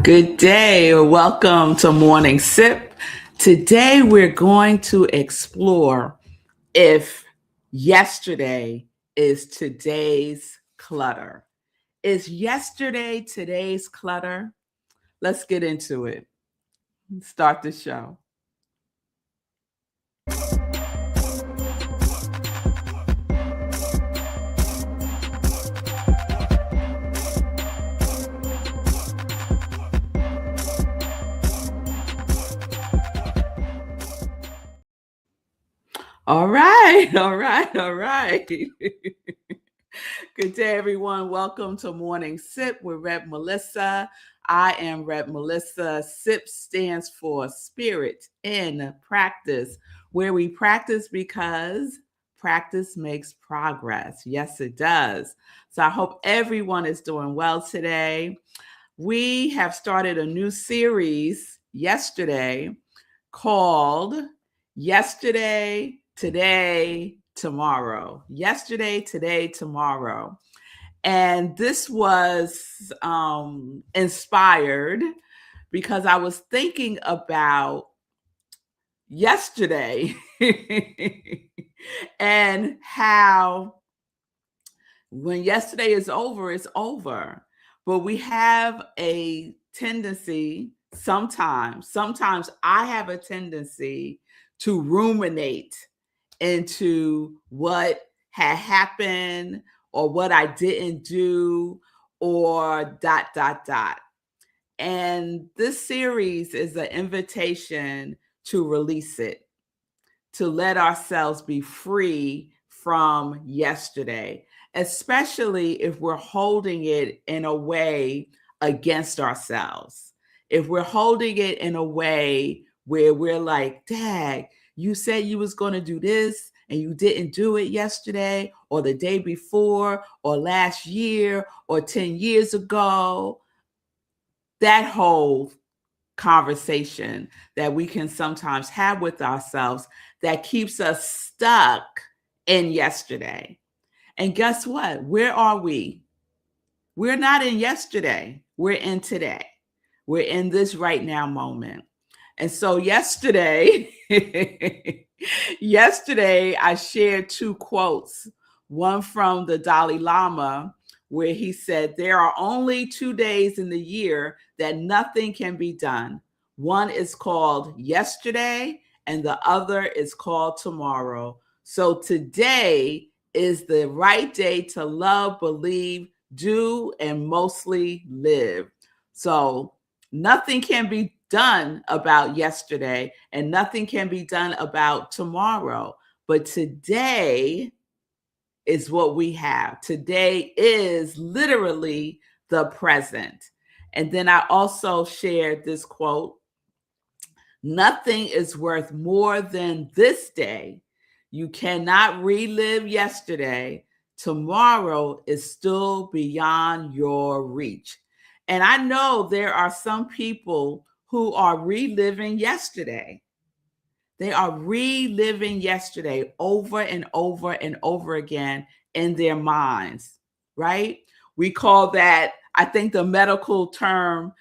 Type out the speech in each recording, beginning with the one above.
Good day. Welcome to Morning Sip. Today we're going to explore if yesterday is today's clutter. Is yesterday today's clutter? Let's get into it. Start the show. All right, all right, all right. Good day, everyone. Welcome to Morning Sip with Rep Melissa. I am Rep Melissa. SIP stands for Spirit in Practice, where we practice because practice makes progress. Yes, it does. So I hope everyone is doing well today. We have started a new series yesterday called Yesterday, Today, Tomorrow. Yesterday, Today, Tomorrow. And this was inspired because I was thinking about yesterday and how when yesterday is over, it's over. But we have a tendency sometimes I have a tendency to ruminate into what had happened or what I didn't do or dot, dot, dot. And this series is an invitation to release it, to let ourselves be free from yesterday, especially if we're holding it in a way against ourselves. If we're holding it in a way where we're like, Dad, you said you was going to do this and you didn't do it yesterday or the day before or last year or 10 years ago. That whole conversation that we can sometimes have with ourselves that keeps us stuck in yesterday. And guess what? Where are we? We're not in yesterday. We're in today. We're in this right now moment. And so yesterday, I shared two quotes, one from the Dalai Lama, where he said, there are only 2 days in the year that nothing can be done. One is called yesterday, and the other is called tomorrow. So today is the right day to love, believe, do, and mostly live. So nothing can be done about yesterday, and nothing can be done about tomorrow. But today is what we have. Today is literally the present. And then I also shared this quote: nothing is worth more than this day. You cannot relive yesterday. Tomorrow is still beyond your reach. And I know there are some people who are reliving yesterday. They are reliving yesterday over and over and over again in their minds, right? We call that, I think the medical term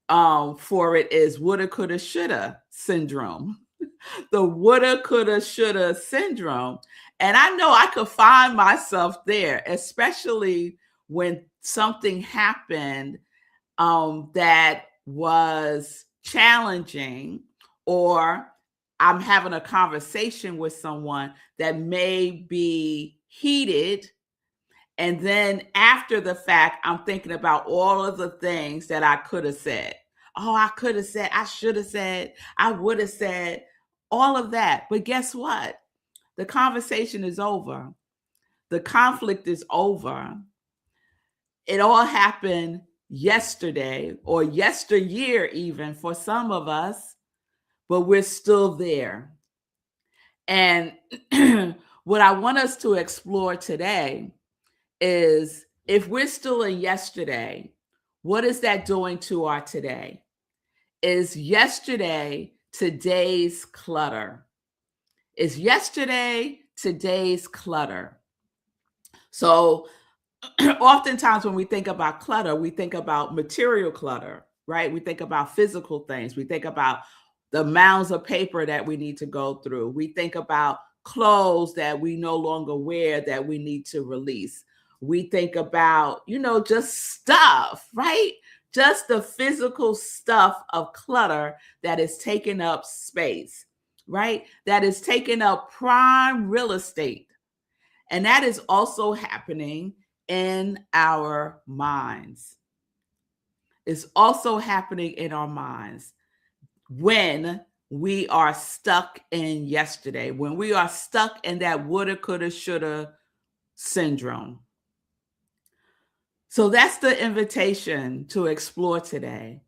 for it is woulda, coulda, shoulda syndrome. The woulda, coulda, shoulda syndrome. And I know I could find myself there, especially when something happened that was challenging, or I'm having a conversation with someone that may be heated. And then after the fact, I'm thinking about all of the things that I could have said. Oh, I could have said, I should have said, I would have said, all of that. But guess what? The conversation is over. The conflict is over. It all happened yesterday or yesteryear, even for some of us, but we're still there. And what I want us to explore today is, if we're still in yesterday, what is that doing to our today? Is yesterday today's clutter? Is yesterday today's clutter? So oftentimes when we think about clutter, we think about material clutter, right? We think about physical things. We think about the mounds of paper that we need to go through. We think about clothes that we no longer wear that we need to release. We think about, just stuff, right? Just the physical stuff of clutter that is taking up space, right? That is taking up prime real estate. And that is also happening in our minds. It's also happening in our minds when we are stuck in yesterday, when we are stuck in that woulda, coulda, shoulda syndrome. So that's the invitation to explore today.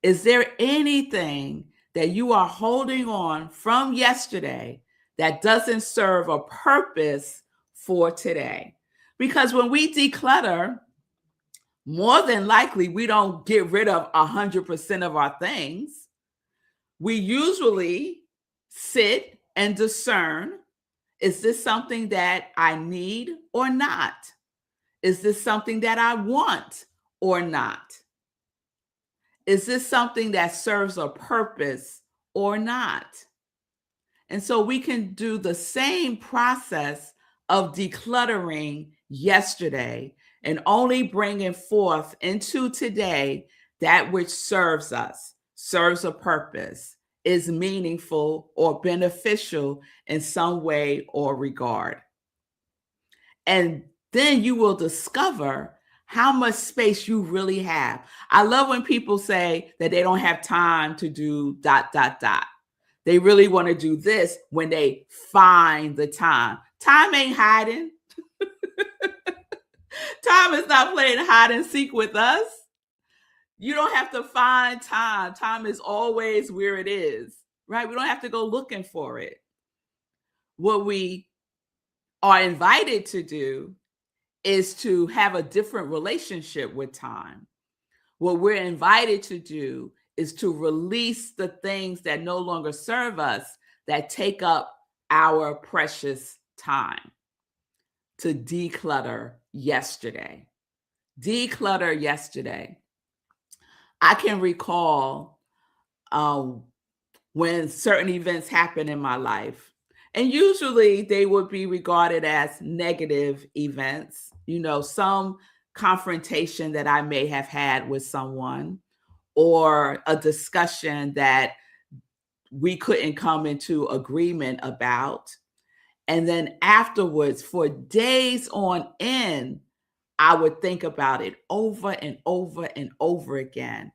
Is there anything that you are holding on from yesterday that doesn't serve a purpose for today? Because when we declutter, more than likely, we don't get rid of 100% of our things. We usually sit and discern, is this something that I need or not? Is this something that I want or not? Is this something that serves a purpose or not? And so we can do the same process of decluttering yesterday and only bringing forth into today that which serves us, serves a purpose, is meaningful or beneficial in some way or regard. And then you will discover how much space you really have. I love when people say that they don't have time to do ... They really want to do this when they find the time. Time ain't hiding. Time is not playing hide and seek with us. You don't have to find time. Time is always where it is, right? We don't have to go looking for it. What we are invited to do is to have a different relationship with time. What we're invited to do is to release the things that no longer serve us, that take up our precious time. To declutter yesterday. Declutter yesterday. I can recall when certain events happen in my life, and usually they would be regarded as negative events, some confrontation that I may have had with someone, or a discussion that we couldn't come into agreement about. And then afterwards, for days on end, I would think about it over and over and over again,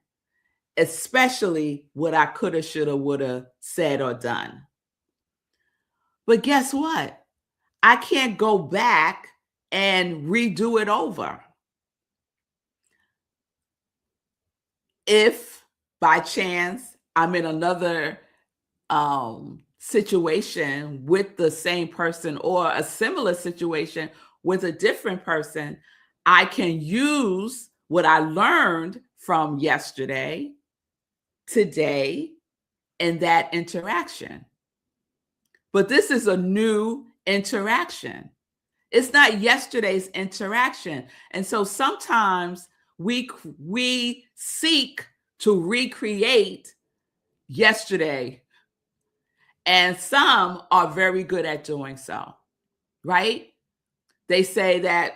especially what I coulda, shoulda, woulda said or done. But guess what? I can't go back and redo it over. If by chance I'm in another situation with the same person, or a similar situation with a different person, I can use what I learned from yesterday, today, and that interaction. But this is a new interaction. It's not yesterday's interaction. And so sometimes we seek to recreate yesterday, and some are very good at doing so, right? They say that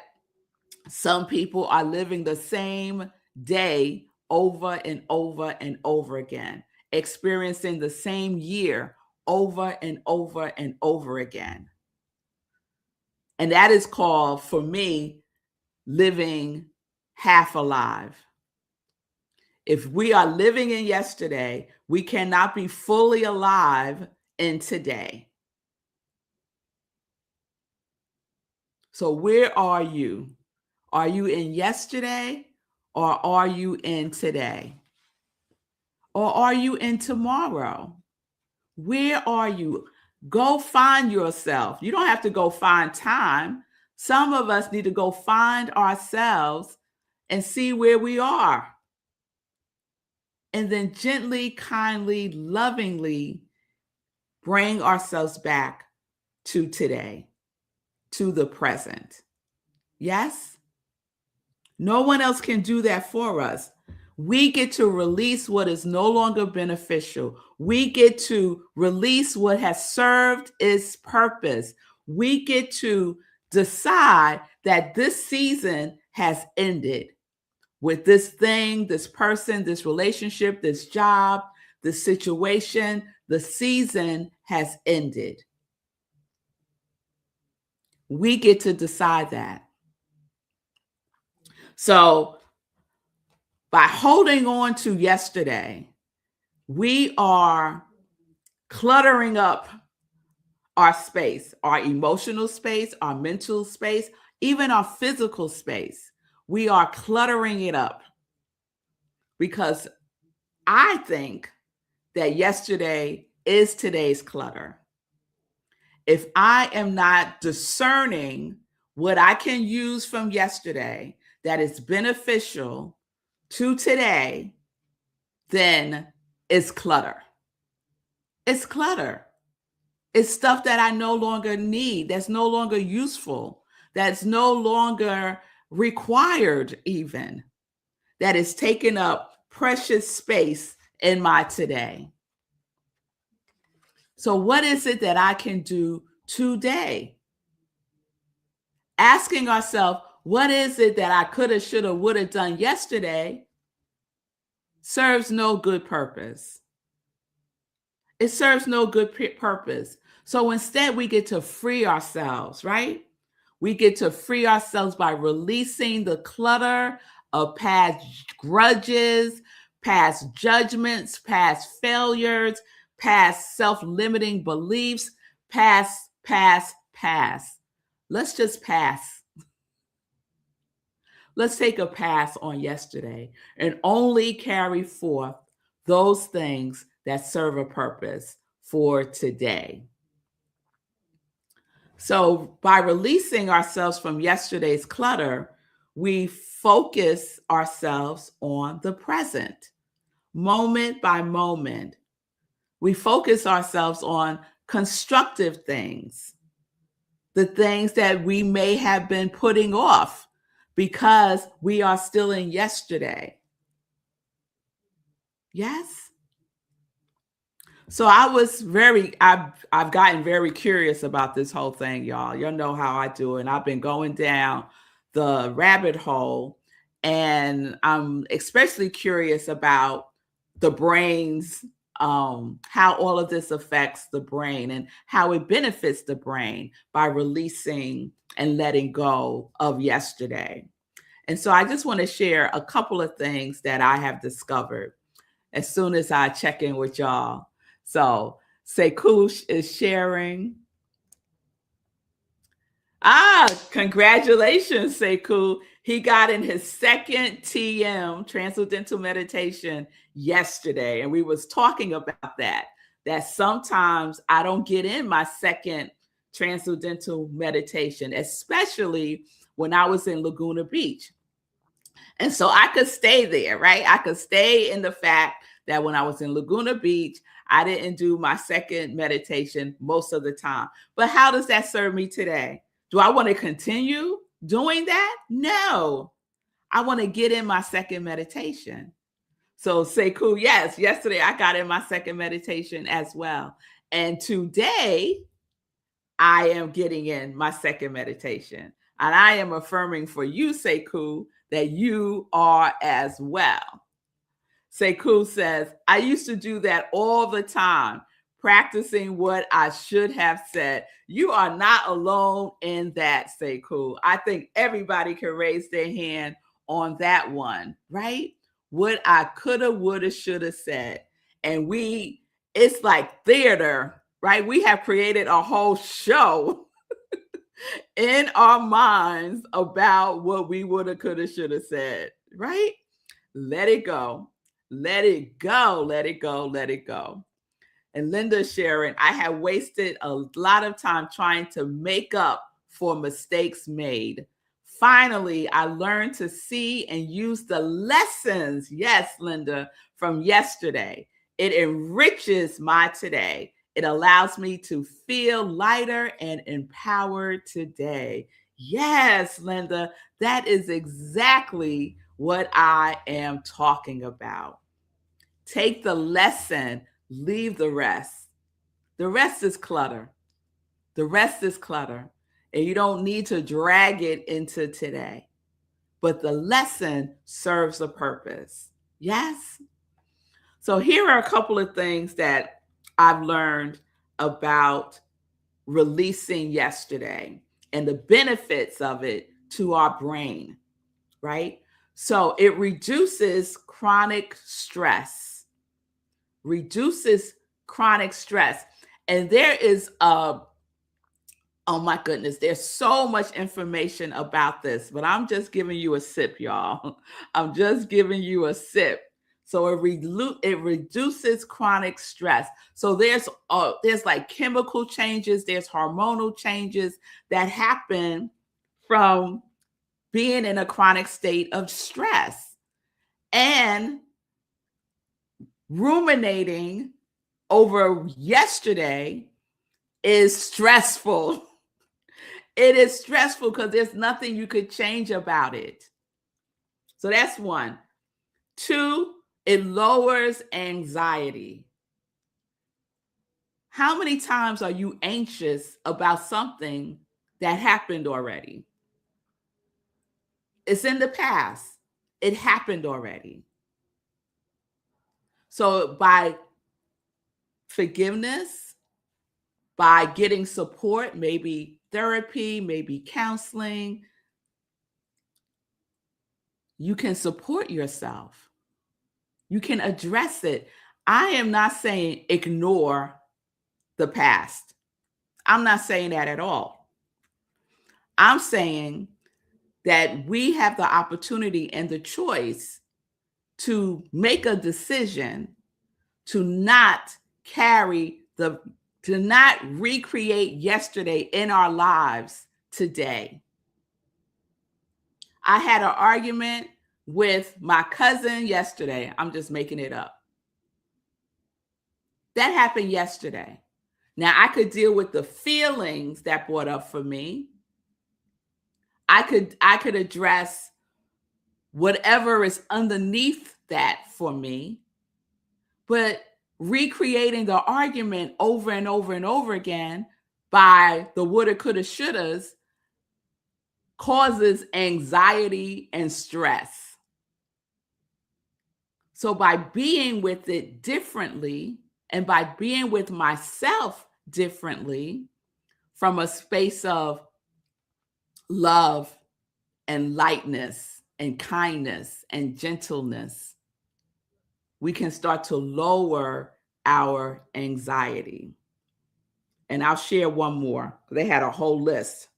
some people are living the same day over and over and over again, experiencing the same year over and over and over again. And that is called, for me, living half alive. If we are living in yesterday, we cannot be fully alive in today. So where are you? Are you in yesterday, or are you in today? Or are you in tomorrow? Where are you? Go find yourself. You don't have to go find time. Some of us need to go find ourselves and see where we are. And then gently, kindly, lovingly bring ourselves back to today, to the present. Yes? No one else can do that for us. We get to release what is no longer beneficial. We get to release what has served its purpose. We get to decide that this season has ended with this thing, this person, this relationship, this job, this situation. The season has ended. We get to decide that. So, by holding on to yesterday, we are cluttering up our space, our emotional space, our mental space, even our physical space. We are cluttering it up because I think that yesterday is today's clutter. If I am not discerning what I can use from yesterday that is beneficial to today, then it's clutter. It's clutter. It's stuff that I no longer need, that's no longer useful, that's no longer required, even, that is taking up precious space in my today. So, what is it that I can do today? Asking ourselves, what is it that I could have, should have, would have done yesterday serves no good purpose. It serves no good purpose. So instead, we get to free ourselves, right? We get to free ourselves by releasing the clutter of past grudges, past judgments, past failures, past self-limiting beliefs, past. Let's just pass. Let's take a pass on yesterday and only carry forth those things that serve a purpose for today. So by releasing ourselves from yesterday's clutter, we focus ourselves on the present, moment by moment. We focus ourselves on constructive things, the things that we may have been putting off because we are still in yesterday. Yes? So I've gotten very curious about this whole thing, y'all. Y'all know how I do, and I've been going down the rabbit hole, and I'm especially curious about the brain's how all of this affects the brain and how it benefits the brain by releasing and letting go of yesterday. And so I just want to share a couple of things that I have discovered as soon as I check in with y'all. So Sekush is sharing. Congratulations, Sekou. He got in his second TM, Transcendental Meditation, yesterday. And we was talking about that sometimes I don't get in my second Transcendental Meditation, especially when I was in Laguna Beach. And so I could stay there, right? I could stay in the fact that when I was in Laguna Beach, I didn't do my second meditation most of the time. But how does that serve me today? Do I want to continue doing that? No. I want to get in my second meditation. So Sekou, yes, yesterday I got in my second meditation as well. And today I am getting in my second meditation. And I am affirming for you, Sekou, that you are as well. Sekou says, I used to do that all the time, practicing what I should have said. You are not alone in that, Sekou. I think everybody can raise their hand on that one, right? What I coulda, woulda, shoulda said. And it's like theater, right? We have created a whole show in our minds about what we woulda, coulda, shoulda said, right? Let it go. Let it go. Let it go. Let it go. And Linda sharing, I have wasted a lot of time trying to make up for mistakes made. Finally, I learned to see and use the lessons, yes, Linda, from yesterday. It enriches my today. It allows me to feel lighter and empowered today. Yes, Linda, that is exactly what I am talking about. Take the lesson, leave the rest. The rest is clutter. The rest is clutter. And you don't need to drag it into today. But the lesson serves a purpose. Yes? So here are a couple of things that I've learned about releasing yesterday and the benefits of it to our brain, right? So it reduces chronic stress, reduces chronic stress. And there is oh my goodness, there's so much information about this, but I'm just giving you a sip, y'all. I'm just giving you a sip. So it reduces chronic stress. So there's like chemical changes, there's hormonal changes that happen from being in a chronic state of stress. And ruminating over yesterday is stressful. It is stressful because there's nothing you could change about it. So that's one. Two, it lowers anxiety. How many times are you anxious about something that happened already? It's in the past. It happened already. So by forgiveness, by getting support, maybe therapy, maybe counseling, you can support yourself. You can address it. I am not saying ignore the past. I'm not saying that at all. I'm saying that we have the opportunity and the choice to make a decision to not recreate yesterday in our lives today. I had an argument with my cousin yesterday. I'm just making it up. That happened yesterday. Now I could deal with the feelings that brought up for me. I could address whatever is underneath that for me. But recreating the argument over and over and over again by the woulda, coulda, shouldas causes anxiety and stress. So by being with it differently and by being with myself differently from a space of love and lightness and kindness and gentleness, we can start to lower our anxiety. And I'll share one more. They had a whole list.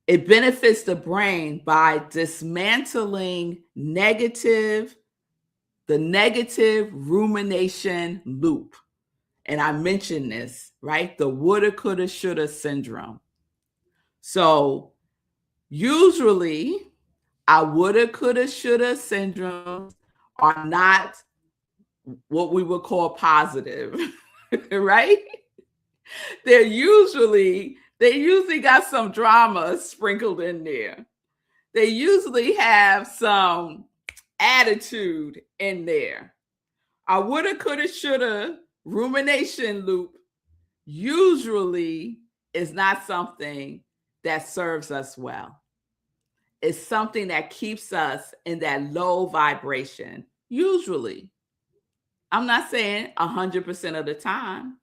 It benefits the brain by dismantling the negative rumination loop. And I mentioned this, right? The woulda, coulda, shoulda syndrome. So usually our woulda, coulda, shoulda syndromes are not what we would call positive, right? They usually got some drama sprinkled in there. They usually have some attitude in there. Our woulda, coulda, shoulda rumination loop usually is not something that serves us well. It's something that keeps us in that low vibration, usually. I'm not saying 100% of the time,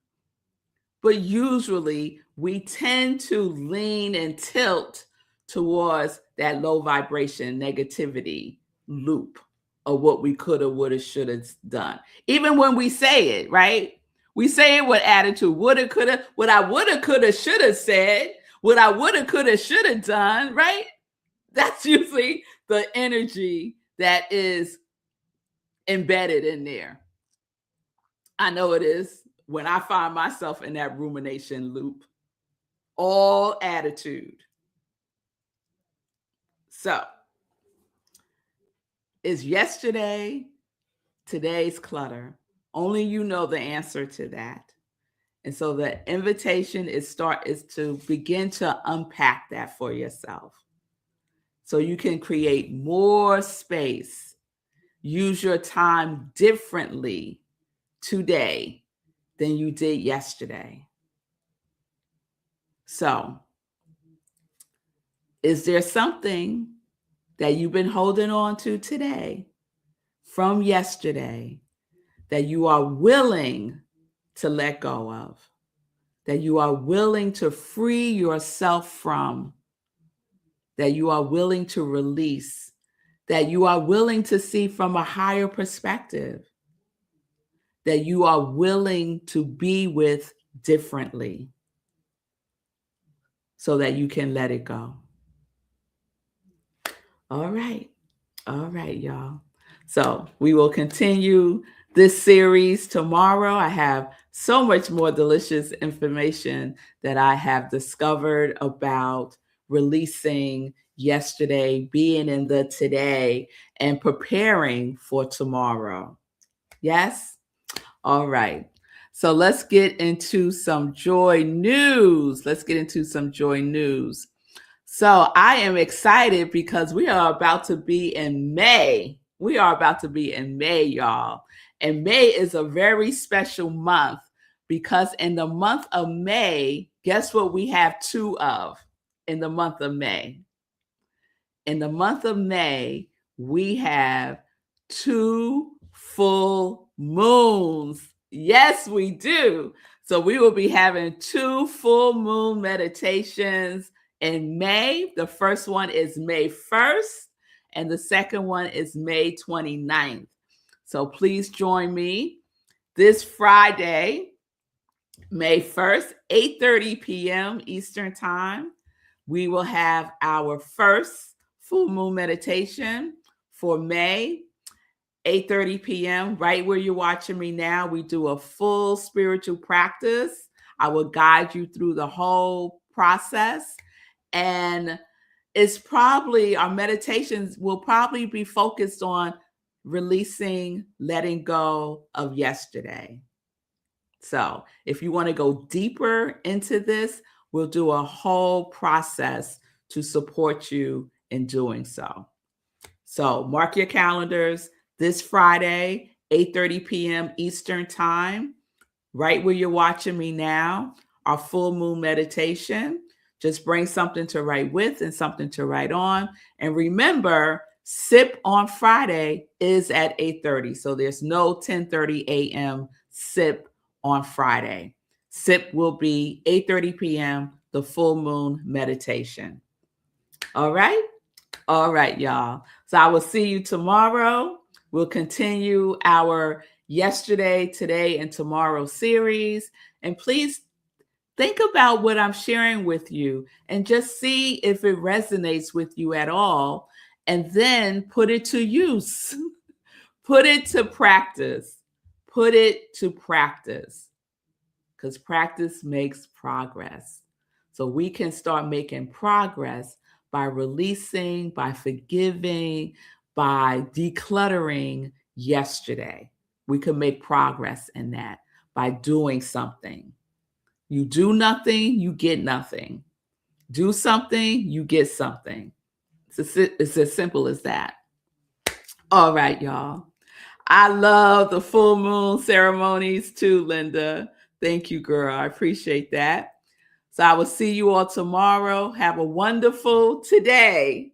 but usually we tend to lean and tilt towards that low vibration negativity loop of what we coulda, woulda, shoulda done. Even when we say it, right? We say it with attitude, woulda, coulda, what I woulda, coulda, shoulda said, what I woulda, coulda, shoulda done, right? That's usually the energy that is embedded in there. I know it is when I find myself in that rumination loop, all attitude. So, is yesterday today's clutter? Only you know the answer to that. And so the invitation is to begin to unpack that for yourself. so you can create more space. Use your time differently today than you did yesterday. So, is there something that you've been holding on to today from yesterday that you are willing to let go of, that you are willing to free yourself from, that you are willing to release, that you are willing to see from a higher perspective, that you are willing to be with differently so that you can let it go? All right, y'all. So we will continue this series tomorrow. I have so much more delicious information that I have discovered about releasing yesterday, being in the today, and preparing for tomorrow. Yes? All right. So let's get into some joy news. So I am excited because we are about to be in May. Y'all. And May is a very special month because in the month of May, guess what we have two of in the month of May? In the month of May, we have two full moons. Yes, we do. So we will be having two full moon meditations in May. The first one is May 1st, and the second one is May 29th. So please join me this Friday, May 1st, 8:30 p.m. Eastern Time. We will have our first full moon meditation for May, 8:30 p.m. Right where you're watching me now. We do a full spiritual practice. I will guide you through the whole process. And our meditations will probably be focused on releasing, letting go of yesterday. So if you want to go deeper into this, we'll do a whole process to support you in doing so. So mark your calendars this Friday, 8:30 p.m. Eastern Time, right where you're watching me now, our full moon meditation. Just bring something to write with and something to write on. And remember, SIP on Friday is at 8:30. So there's no 10:30 a.m. SIP on Friday. SIP will be 8:30 p.m., the full moon meditation. All right? All right, y'all. So I will see you tomorrow. We'll continue our yesterday, today, and tomorrow series. And please think about what I'm sharing with you and just see if it resonates with you at all. And then put it to use. Put it to practice. Because practice makes progress. So we can start making progress by releasing, by forgiving, by decluttering yesterday. We can make progress in that by doing something. You do nothing, you get nothing. Do something, you get something. It's as simple as that. All right, y'all. I love the full moon ceremonies too, Linda. Thank you, girl. I appreciate that. So I will see you all tomorrow. Have a wonderful today.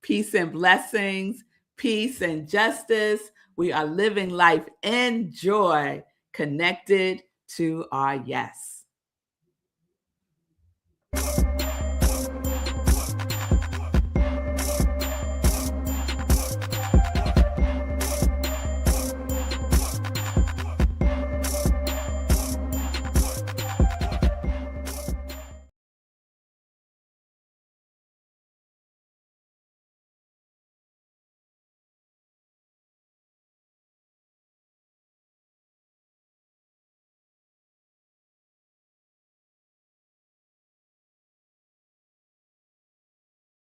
Peace and blessings, peace and justice. We are living life in joy, connected to our yes.